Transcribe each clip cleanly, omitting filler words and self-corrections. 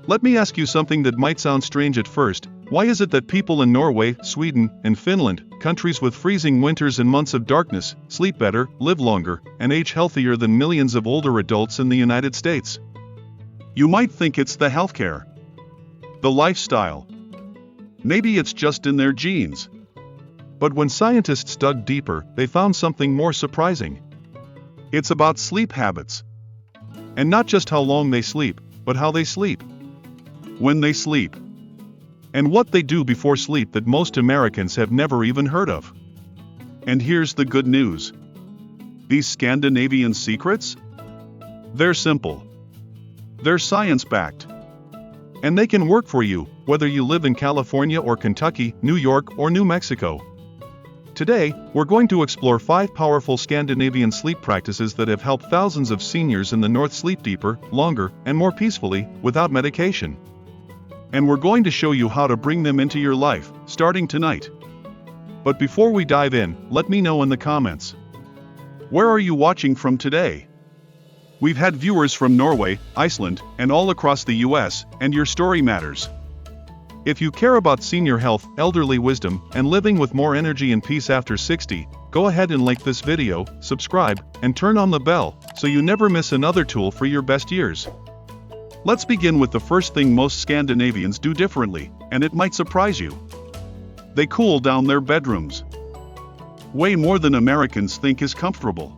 Let me ask you something that might sound strange at first. Why is it that people in Norway, Sweden, and Finland, countries with freezing winters and months of darkness, sleep better, live longer, and age healthier than millions of older adults in the United States? You might think it's the healthcare, the lifestyle. Maybe it's just in their genes. But when scientists dug deeper, they found something more surprising. It's about sleep habits. And not just how long they sleep, but how they sleep, when they sleep, and what they do before sleep that most Americans have never even heard of. And here's the good news. These Scandinavian secrets? They're simple. They're science-backed. And they can work for you, whether you live in California or Kentucky, New York or New Mexico. Today, we're going to explore 5 powerful Scandinavian sleep practices that have helped thousands of seniors in the North sleep deeper, longer, and more peacefully, without medication. And we're going to show you how to bring them into your life, starting tonight. But before we dive in, let me know in the comments. Where are you watching from today? We've had viewers from Norway, Iceland, and all across the US, and your story matters. If you care about senior health, elderly wisdom, and living with more energy and peace after 60, go ahead and like this video, subscribe, and turn on the bell, so you never miss another tool for your best years. Let's begin with the first thing most Scandinavians do differently, and it might surprise you. They cool down their bedrooms. Way more than Americans think is comfortable.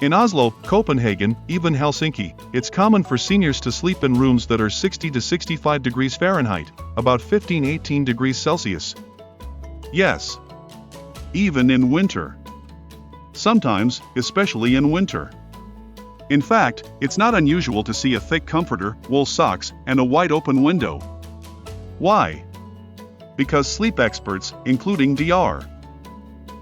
In Oslo, Copenhagen, even Helsinki, it's common for seniors to sleep in rooms that are 60 to 65 degrees Fahrenheit, about 15-18 degrees Celsius. Yes, even in winter. Sometimes, especially in winter. In fact, it's not unusual to see a thick comforter, wool socks, and a wide-open window. Why? Because sleep experts, including Dr.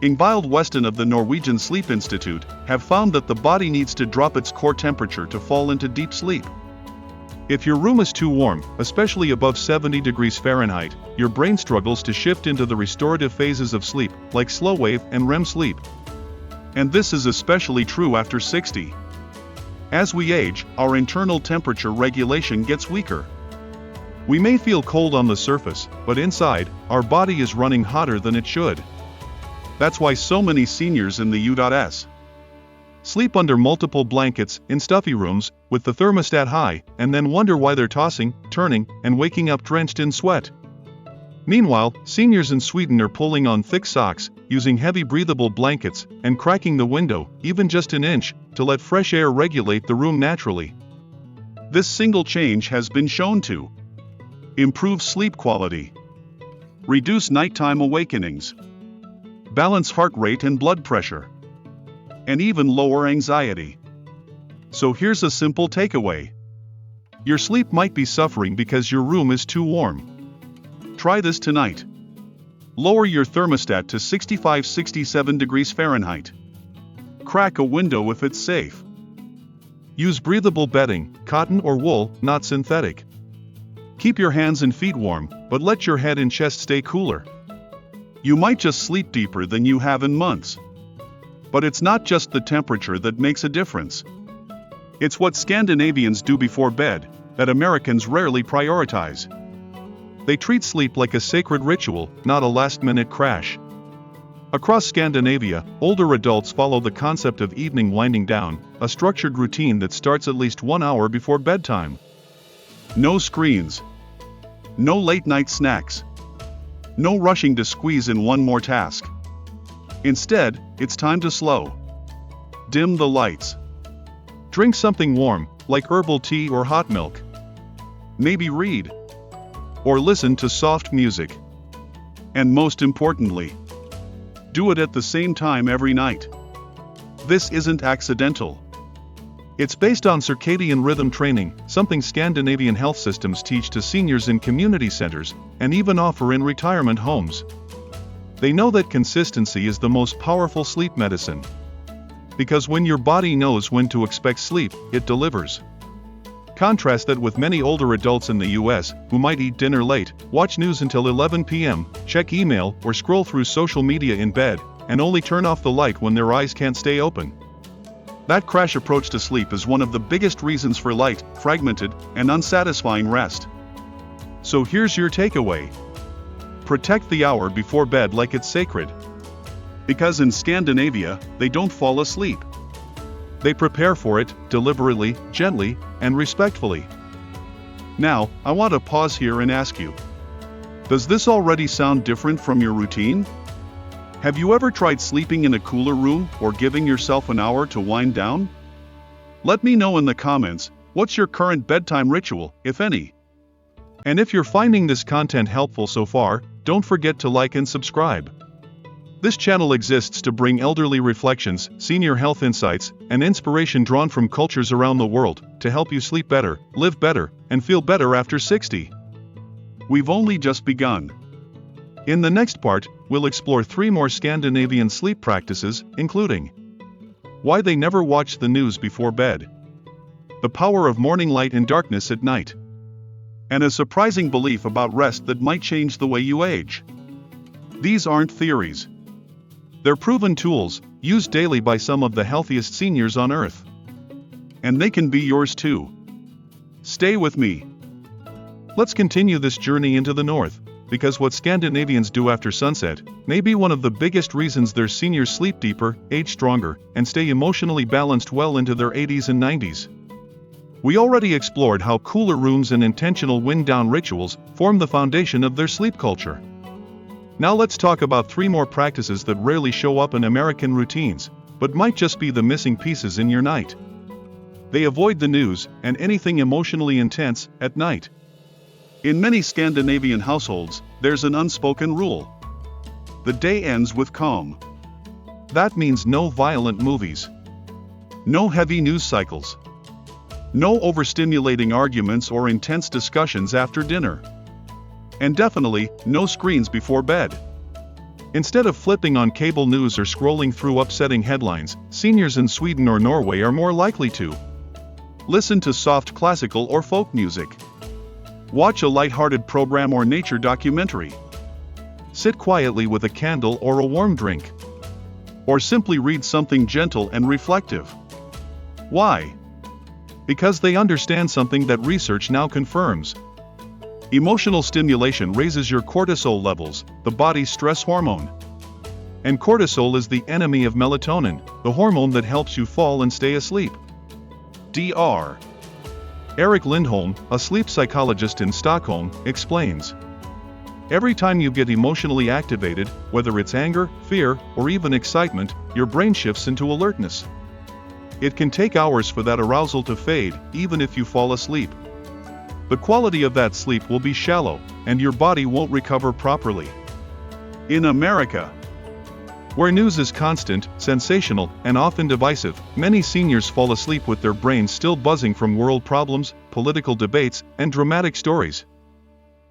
Ingvild Weston of the Norwegian Sleep Institute, have found that the body needs to drop its core temperature to fall into deep sleep. If your room is too warm, especially above 70 degrees Fahrenheit, your brain struggles to shift into the restorative phases of sleep, like slow wave and REM sleep. And this is especially true after 60. As we age, our internal temperature regulation gets weaker. We may feel cold on the surface, but inside, our body is running hotter than it should. That's why so many seniors in the U.S. sleep under multiple blankets, in stuffy rooms, with the thermostat high, and then wonder why they're tossing, turning, and waking up drenched in sweat. Meanwhile, seniors in Sweden are pulling on thick socks, using heavy breathable blankets, and cracking the window, even just an inch, to let fresh air regulate the room naturally. This single change has been shown to improve sleep quality, reduce nighttime awakenings, balance heart rate and blood pressure, and even lower anxiety. So here's a simple takeaway. Your sleep might be suffering because your room is too warm. Try this tonight. Lower your thermostat to 65-67 degrees Fahrenheit. Crack a window if it's safe. Use breathable bedding, cotton or wool, not synthetic. Keep your hands and feet warm, but let your head and chest stay cooler. You might just sleep deeper than you have in months. But it's not just the temperature that makes a difference. It's what Scandinavians do before bed that Americans rarely prioritize. They treat sleep like a sacred ritual, not a last-minute crash. Across Scandinavia, older adults follow the concept of evening winding down, a structured routine that starts at least 1 hour before bedtime. No screens. No late-night snacks. No rushing to squeeze in one more task. Instead, it's time to slow. Dim the lights. Drink something warm, like herbal tea or hot milk. Maybe read. Or listen to soft music. And most importantly, do it at the same time every night. This isn't accidental. It's based on circadian rhythm training, something Scandinavian health systems teach to seniors in community centers, and even offer in retirement homes. They know that consistency is the most powerful sleep medicine. Because when your body knows when to expect sleep, it delivers. Contrast that with many older adults in the US, who might eat dinner late, watch news until 11 p.m., check email, or scroll through social media in bed, and only turn off the light when their eyes can't stay open. That crash approach to sleep is one of the biggest reasons for light, fragmented, and unsatisfying rest. So here's your takeaway. Protect the hour before bed like it's sacred. Because in Scandinavia, they don't fall asleep. They prepare for it, deliberately, gently, and respectfully. Now, I want to pause here and ask you. Does this already sound different from your routine? Have you ever tried sleeping in a cooler room or giving yourself an hour to wind down? Let me know in the comments, what's your current bedtime ritual, if any? And if you're finding this content helpful so far, don't forget to like and subscribe. This channel exists to bring elderly reflections, senior health insights, and inspiration drawn from cultures around the world to help you sleep better, live better, and feel better after 60. We've only just begun. In the next part, we'll explore 3 more Scandinavian sleep practices, including why they never watch the news before bed, the power of morning light in darkness at night, and a surprising belief about rest that might change the way you age. These aren't theories. They're proven tools, used daily by some of the healthiest seniors on Earth. And they can be yours too. Stay with me. Let's continue this journey into the north, because what Scandinavians do after sunset may be one of the biggest reasons their seniors sleep deeper, age stronger, and stay emotionally balanced well into their 80s and 90s. We already explored how cooler rooms and intentional wind-down rituals form the foundation of their sleep culture. Now let's talk about 3 more practices that rarely show up in American routines, but might just be the missing pieces in your night. They avoid the news and anything emotionally intense at night. In many Scandinavian households, there's an unspoken rule. The day ends with calm. That means no violent movies. No heavy news cycles. No overstimulating arguments or intense discussions after dinner. And definitely, no screens before bed. Instead of flipping on cable news or scrolling through upsetting headlines, seniors in Sweden or Norway are more likely to listen to soft classical or folk music. Watch a light-hearted program or nature documentary. Sit quietly with a candle or a warm drink. Or simply read something gentle and reflective. Why? Because they understand something that research now confirms. Emotional stimulation raises your cortisol levels, the body's stress hormone. And cortisol is the enemy of melatonin, the hormone that helps you fall and stay asleep. Dr. Erik Lindholm, a sleep psychologist in Stockholm, explains. Every time you get emotionally activated, whether it's anger, fear, or even excitement, your brain shifts into alertness. It can take hours for that arousal to fade, even if you fall asleep. The quality of that sleep will be shallow, and your body won't recover properly. In America, where news is constant, sensational, and often divisive, many seniors fall asleep with their brains still buzzing from world problems, political debates, and dramatic stories.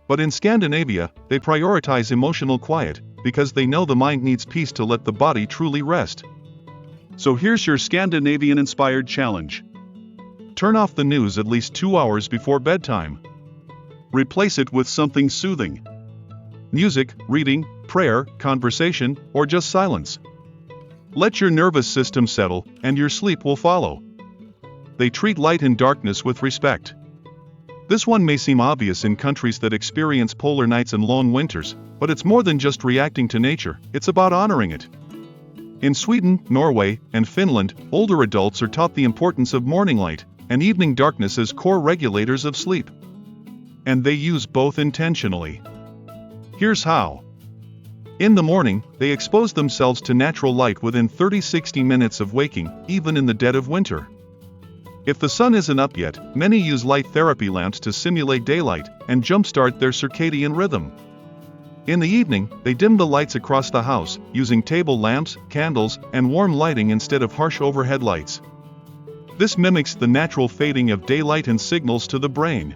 But in Scandinavia, they prioritize emotional quiet, because they know the mind needs peace to let the body truly rest. So here's your Scandinavian-inspired challenge. Turn off the news at least 2 hours before bedtime. Replace it with something soothing. Music, reading, prayer, conversation, or just silence. Let your nervous system settle, and your sleep will follow. They treat light and darkness with respect. This one may seem obvious in countries that experience polar nights and long winters, but it's more than just reacting to nature, it's about honoring it. In Sweden, Norway, and Finland, older adults are taught the importance of morning light and evening darkness as core regulators of sleep. And they use both intentionally. Here's how. In the morning, they expose themselves to natural light within 30-60 minutes of waking, even in the dead of winter. If the sun isn't up yet, many use light therapy lamps to simulate daylight and jumpstart their circadian rhythm. In the evening, they dim the lights across the house, using table lamps, candles, and warm lighting instead of harsh overhead lights. This mimics the natural fading of daylight and signals to the brain.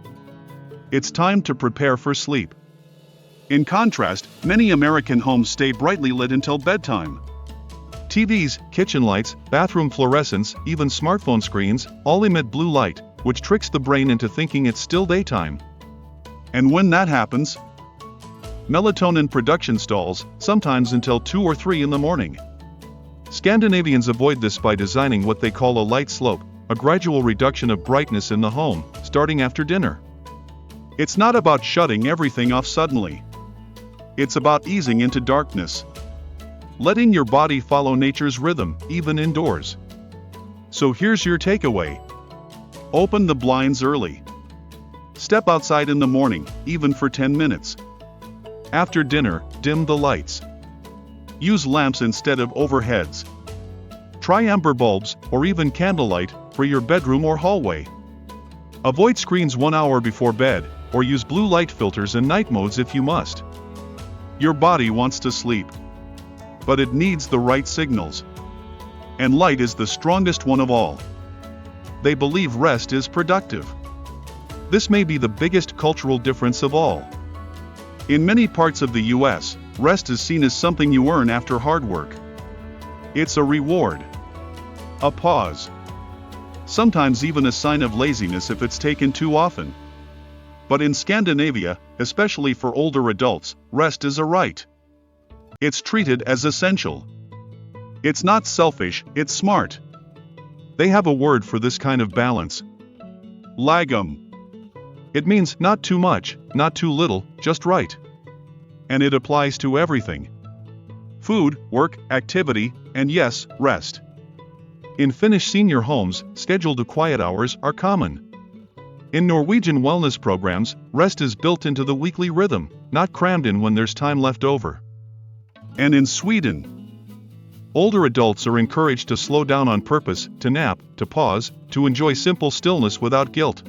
It's time to prepare for sleep. In contrast, many American homes stay brightly lit until bedtime. TVs, kitchen lights, bathroom fluorescents, even smartphone screens, all emit blue light, which tricks the brain into thinking it's still daytime. And when that happens, melatonin production stalls, sometimes until 2 or 3 in the morning. Scandinavians avoid this by designing what they call a light slope, a gradual reduction of brightness in the home, starting after dinner. It's not about shutting everything off suddenly. It's about easing into darkness, letting your body follow nature's rhythm, even indoors. So here's your takeaway. Open the blinds early. Step outside in the morning, even for 10 minutes. After dinner, dim the lights. Use lamps instead of overheads. Try amber bulbs, or even candlelight, for your bedroom or hallway. Avoid screens 1 hour before bed, or use blue light filters and night modes if you must. Your body wants to sleep, but it needs the right signals. And light is the strongest one of all. They believe rest is productive. This may be the biggest cultural difference of all. In many parts of the US, rest is seen as something you earn after hard work. It's a reward, a pause, sometimes even a sign of laziness if it's taken too often. But in Scandinavia, especially for older adults, rest is a right. It's treated as essential. It's not selfish, it's smart. They have a word for this kind of balance. Lagom. It means not too much, not too little, just right. And it applies to everything. Food, work, activity, and yes, rest. In Finnish senior homes, scheduled quiet hours are common. In Norwegian wellness programs, rest is built into the weekly rhythm, not crammed in when there's time left over. And in Sweden, older adults are encouraged to slow down on purpose, to nap, to pause, to enjoy simple stillness without guilt.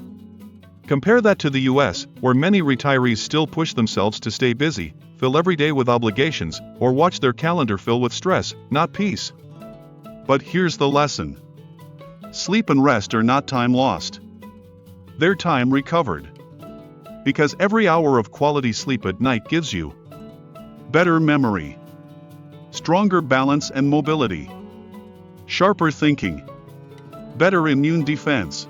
Compare that to the US, where many retirees still push themselves to stay busy, fill every day with obligations, or watch their calendar fill with stress, not peace. But here's the lesson. Sleep and rest are not time lost. They're time recovered. Because every hour of quality sleep at night gives you better memory, stronger balance and mobility, sharper thinking, better immune defense,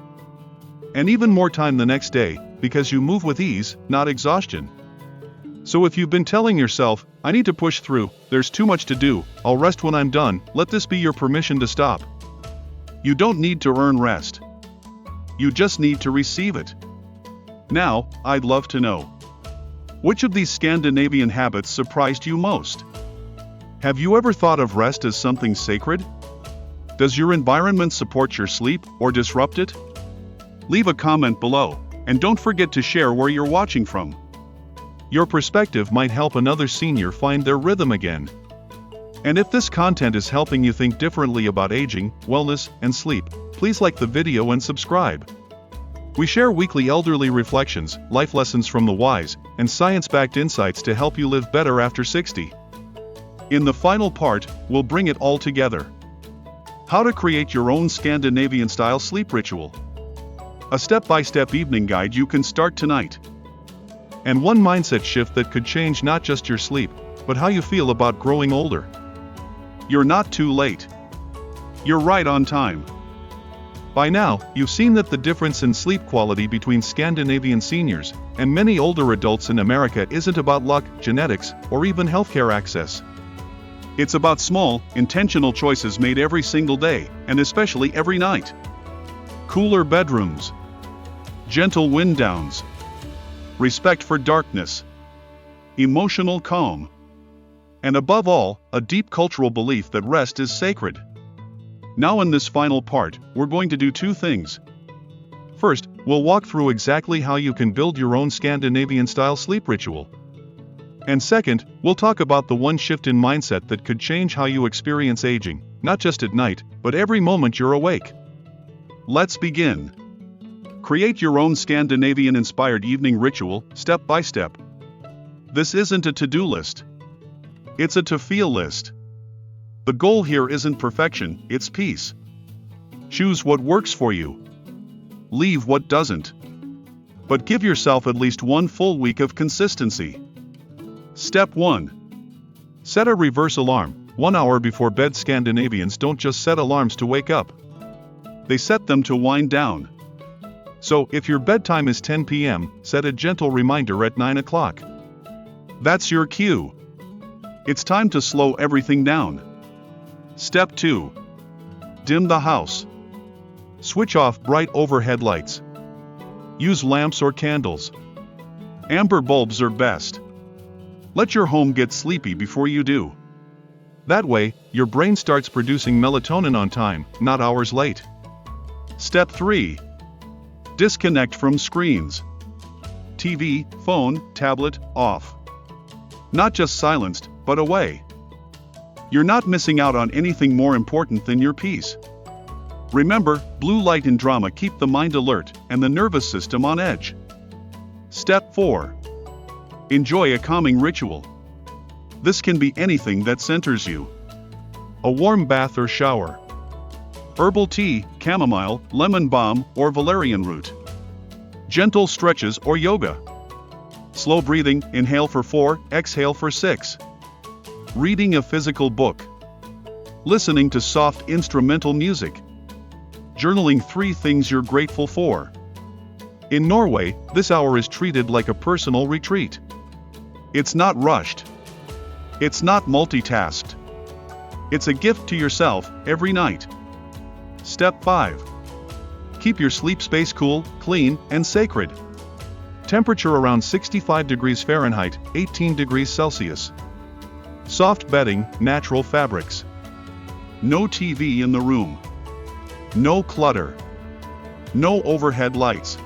and even more time the next day, because you move with ease, not exhaustion. So if you've been telling yourself, I need to push through, there's too much to do, I'll rest when I'm done, let this be your permission to stop. You don't need to earn rest. You just need to receive it. Now, I'd love to know. Which of these Scandinavian habits surprised you most? Have you ever thought of rest as something sacred? Does your environment support your sleep or disrupt it? Leave a comment below, and don't forget to share where you're watching from. Your perspective might help another senior find their rhythm again. And if this content is helping you think differently about aging, wellness, and sleep, please like the video and subscribe. We share weekly elderly reflections, life lessons from the wise, and science-backed insights to help you live better after 60. In the final part, we'll bring it all together. How to create your own Scandinavian-style sleep ritual. A step-by-step evening guide you can start tonight. And one mindset shift that could change not just your sleep, but how you feel about growing older. You're not too late. You're right on time. By now, you've seen that the difference in sleep quality between Scandinavian seniors and many older adults in America isn't about luck, genetics, or even healthcare access. It's about small, intentional choices made every single day, and especially every night. Cooler bedrooms, gentle wind downs, respect for darkness, emotional calm, and above all, a deep cultural belief that rest is sacred. Now in this final part, we're going to do two things. First, we'll walk through exactly how you can build your own Scandinavian-style sleep ritual. And second, we'll talk about the one shift in mindset that could change how you experience aging, not just at night, but every moment you're awake. Let's begin. Create your own Scandinavian-inspired evening ritual, step by step. This isn't a to-do list. It's a to-feel list. The goal here isn't perfection, it's peace. Choose what works for you. Leave what doesn't. But give yourself at least one full week of consistency. Step 1. Set a reverse alarm. 1 hour before bed. Scandinavians don't just set alarms to wake up. They set them to wind down. So, if your bedtime is 10 p.m., set a gentle reminder at 9 o'clock. That's your cue. It's time to slow everything down. Step 2. Dim the house. Switch off bright overhead lights. Use lamps or candles. Amber bulbs are best. Let your home get sleepy before you do. That way, your brain starts producing melatonin on time, not hours late. Step 3. Disconnect from screens. TV, phone, tablet, off. Not just silenced, but away. You're not missing out on anything more important than your peace. Remember, blue light and drama keep the mind alert and the nervous system on edge. Step 4. Enjoy a calming ritual. This can be anything that centers you. A warm bath or shower. Herbal tea, chamomile, lemon balm, or valerian root. Gentle stretches or yoga. Slow breathing, inhale for 4, exhale for 6. Reading a physical book. Listening to soft instrumental music. Journaling 3 things you're grateful for. In Norway, this hour is treated like a personal retreat. It's not rushed. It's not multitasked. It's a gift to yourself every night. Step 5. Keep your sleep space cool, clean, and sacred. Temperature around 65 degrees Fahrenheit, 18 degrees Celsius. Soft bedding, natural fabrics. No TV in the room. No clutter. No overhead lights.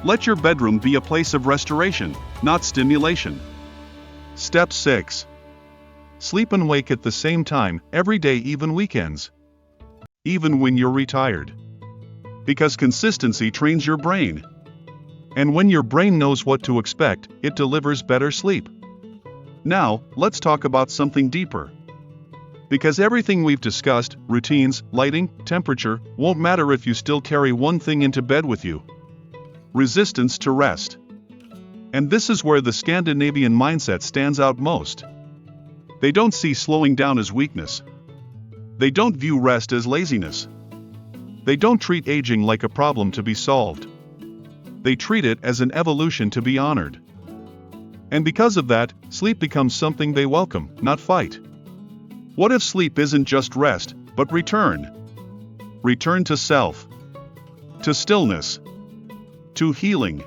Let your bedroom be a place of restoration, not stimulation. Step 6. Sleep and wake at the same time, every day, even weekends. Even when you're retired. Because consistency trains your brain. And when your brain knows what to expect, it delivers better sleep. Now, let's talk about something deeper. Because everything we've discussed, routines, lighting, temperature, won't matter if you still carry one thing into bed with you. Resistance to rest. And this is where the Scandinavian mindset stands out most. They don't see slowing down as weakness. They don't view rest as laziness. They don't treat aging like a problem to be solved. They treat it as an evolution to be honored. And because of that, sleep becomes something they welcome, not fight. What if sleep isn't just rest, but return? Return to self. To stillness. To healing.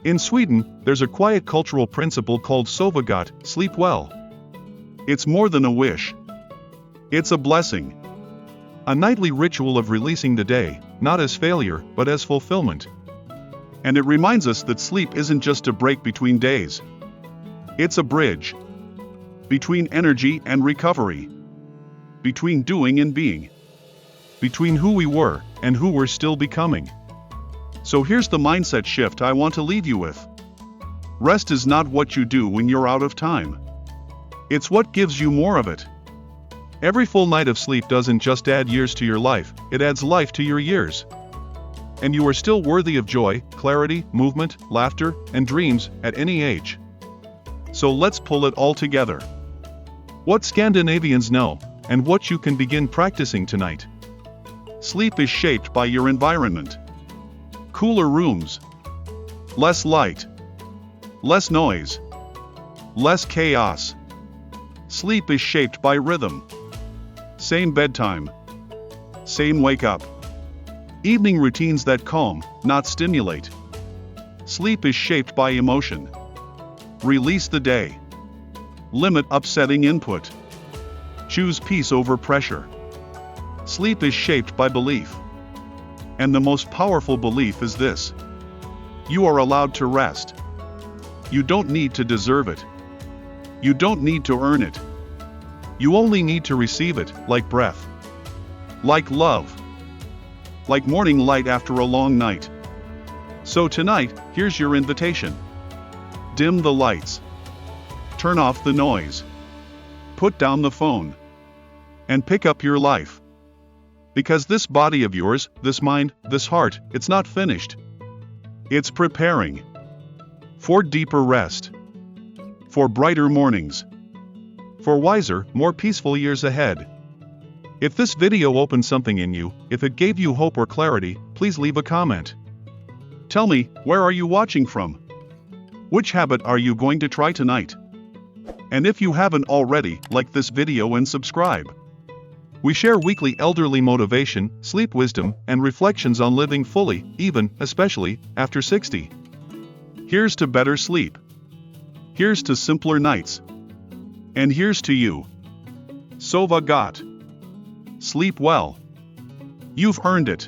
In Sweden, there's a quiet cultural principle called sova gott, sleep well. It's more than a wish. It's a blessing. A nightly ritual of releasing the day, not as failure, but as fulfillment. And it reminds us that sleep isn't just a break between days. It's a bridge. Between energy and recovery. Between doing and being. Between who we were and who we're still becoming. So here's the mindset shift I want to leave you with. Rest is not what you do when you're out of time. It's what gives you more of it. Every full night of sleep doesn't just add years to your life, it adds life to your years. And you are still worthy of joy, clarity, movement, laughter, and dreams at any age. So let's pull it all together. What Scandinavians know, and what you can begin practicing tonight. Sleep is shaped by your environment. Cooler rooms. Less light. Less noise. Less chaos. Sleep is shaped by rhythm. Same bedtime. Same wake up. Evening routines that calm, not stimulate. Sleep is shaped by emotion. Release the day. Limit upsetting input. Choose peace over pressure. Sleep is shaped by belief. And the most powerful belief is this. You are allowed to rest. You don't need to deserve it. You don't need to earn it. You only need to receive it, like breath. Like love. Like morning light after a long night. So tonight, here's your invitation. Dim the lights. Turn off the noise. Put down the phone. And pick up your life. Because this body of yours, this mind, this heart, it's not finished. It's preparing. For deeper rest. For brighter mornings. For wiser, more peaceful years ahead. If this video opened something in you, if it gave you hope or clarity, please leave a comment. Tell me, where are you watching from? Which habit are you going to try tonight? And if you haven't already, like this video and subscribe. We share weekly elderly motivation, sleep wisdom, and reflections on living fully, even, especially, after 60. Here's to better sleep. Here's to simpler nights. And here's to you. Sova Got. Sleep well. You've earned it.